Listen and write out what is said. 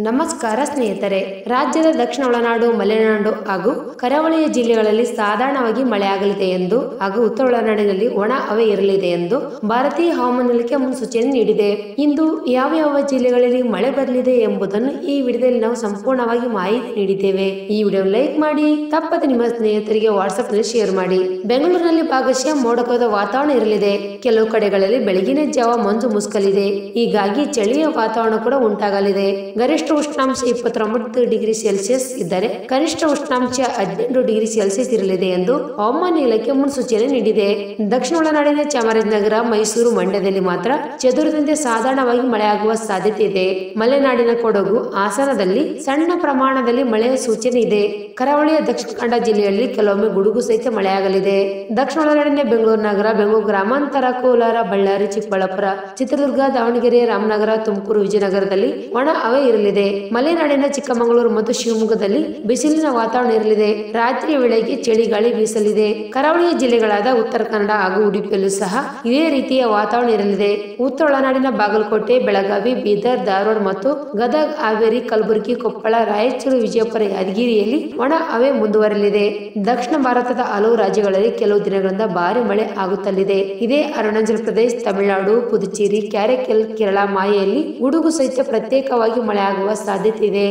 ನಮಸ್ಕಾರ ಸ್ನೇಹಿತರೆ. ರಾಜ್ಯದ ದಕ್ಷಿಣ ಒಳನಾಡು, ಮಲೆನಾಡು ಹಾಗೂ ಕರಾವಳಿಯ ಜಿಲ್ಲೆಗಳಲ್ಲಿ ಸಾಧಾರಣವಾಗಿ ಮಳೆಯಾಗಲಿದೆ ಎಂದು ಹಾಗೂ ಉತ್ತರ ಒಳನಾಡಿನಲ್ಲಿ ಒಣ ಹವೆ ಇರಲಿದೆ ಎಂದು ಭಾರತೀಯ ಹವಾಮಾನ ಇಲಾಖೆ ಮುನ್ಸೂಚನೆ ನೀಡಿದೆ. ಇಂದು ಯಾವ ಯಾವ ಜಿಲ್ಲೆಗಳಲ್ಲಿ ಮಳೆ ಬರಲಿದೆ ಎಂಬುದನ್ನು ಈ ವಿಡಿಯೋದಲ್ಲಿ ನಾವು ಸಂಪೂರ್ಣವಾಗಿ ಮಾಹಿತಿ ನೀಡಿದ್ದೇವೆ. ಈ ವಿಡಿಯೋ ಲೈಕ್ ಮಾಡಿ, ತಪ್ಪದೆ ನಿಮ್ಮ ಸ್ನೇಹಿತರಿಗೆ ವಾಟ್ಸ್ಆಪ್ ನಲ್ಲಿ ಶೇರ್ ಮಾಡಿ. ಬೆಂಗಳೂರಿನಲ್ಲಿ ಭಾಗಶಃ ಮೋಡಕದ ವಾತಾವರಣ ಇರಲಿದೆ. ಕೆಲವು ಕಡೆಗಳಲ್ಲಿ ಬೆಳಗಿನ ಜಾವ ಮಂಜು ಮುಸುಕಲಿದೆ. ಹೀಗಾಗಿ ಚಳಿಯ ವಾತಾವರಣ ಕೂಡ ಉಂಟಾಗಲಿದೆ. ಗರಿಷ್ಠ ಉಷ್ಣಾಂಶ 29 ಡಿಗ್ರಿ ಸೆಲ್ಸಿಯಸ್ ಇದ್ದರೆ ಕನಿಷ್ಠ ಉಷ್ಣಾಂಶ 18 ಡಿಗ್ರಿ ಸೆಲ್ಸಿಯಸ್ ಇರಲಿದೆ ಎಂದು ಹವಾಮಾನ ಇಲಾಖೆ ಮುನ್ಸೂಚನೆ ನೀಡಿದೆ. ದಕ್ಷಿಣ ಒಳನಾಡಿನ ಚಾಮರಾಜನಗರ, ಮೈಸೂರು, ಮಂಡ್ಯದಲ್ಲಿ ಮಾತ್ರ ಚದುರಿದಂತೆ ಸಾಧಾರಣವಾಗಿ ಮಳೆಯಾಗುವ ಸಾಧ್ಯತೆ ಇದೆ. ಮಲೆನಾಡಿನ ಕೊಡಗು, ಹಾಸನದಲ್ಲಿ ಸಣ್ಣ ಪ್ರಮಾಣದಲ್ಲಿ ಮಳೆಯ ಸೂಚನೆ ಇದೆ. ಕರಾವಳಿಯ ದಕ್ಷಿಣ ಕನ್ನಡ ಜಿಲ್ಲೆಯಲ್ಲಿ ಕೆಲವೊಮ್ಮೆ ಗುಡುಗು ಸಹಿತ ಮಳೆಯಾಗಲಿದೆ. ದಕ್ಷಿಣ ಒಳನಾಡಿನ ಬೆಂಗಳೂರು ನಗರ, ಬೆಂಗಳೂರು ಗ್ರಾಮಾಂತರ, ಕೋಲಾರ, ಬಳ್ಳಾರಿ, ಚಿಕ್ಕಬಳ್ಳಾಪುರ, ಚಿತ್ರದುರ್ಗ, ದಾವಣಗೆರೆ, ರಾಮನಗರ, ತುಮಕೂರು, ವಿಜಯನಗರದಲ್ಲಿ ಒಣ ಹವೆ ಇರಲಿದೆ. ಮಲೆನಾಡಿನ ಚಿಕ್ಕಮಗಳೂರು ಮತ್ತು ಶಿವಮೊಗ್ಗದಲ್ಲಿ ಬಿಸಿಲಿನ ವಾತಾವರಣ ಇರಲಿದೆ. ರಾತ್ರಿಯ ವೇಳೆಗೆ ಚಳಿಗಾಳಿ ಬೀಸಲಿದೆ. ಕರಾವಳಿಯ ಜಿಲ್ಲೆಗಳಾದ ಉತ್ತರ ಕನ್ನಡ ಹಾಗೂ ಉಡುಪಿಯಲ್ಲೂ ಸಹ ಇದೇ ರೀತಿಯ ವಾತಾವರಣ ಇರಲಿದೆ. ಉತ್ತರ ಒಳನಾಡಿನ ಬಾಗಲಕೋಟೆ, ಬೆಳಗಾವಿ, ಬೀದರ್, ಧಾರವಾಡ ಮತ್ತು ಗದಗ, ಹಾವೇರಿ, ಕಲಬುರಗಿ, ಕೊಪ್ಪಳ, ರಾಯಚೂರು, ವಿಜಯಪುರ, ಯಾದಗಿರಿಯಲ್ಲಿ ಒಣ ಹವೆ ಮುಂದುವರಲಿದೆ. ದಕ್ಷಿಣ ಭಾರತದ ಹಲವು ರಾಜ್ಯಗಳಲ್ಲಿ ಕೆಲವು ದಿನಗಳಿಂದ ಭಾರಿ ಮಳೆ ಆಗುತ್ತಲಿದೆ. ಇದೇ ಅರುಣಾಚಲ ಪ್ರದೇಶ, ತಮಿಳುನಾಡು, ಪುದುಚೇರಿ, ಕ್ಯಾರೆಕಲ್, ಕೇರಳ, ಮಾಹೆಯಲ್ಲಿ ಗುಡುಗು ಸಹಿತ ಪ್ರತ್ಯೇಕವಾಗಿ ಮಳೆ ಆಗುವ ಸಾಧ್ಯತೆ ಇದೆ.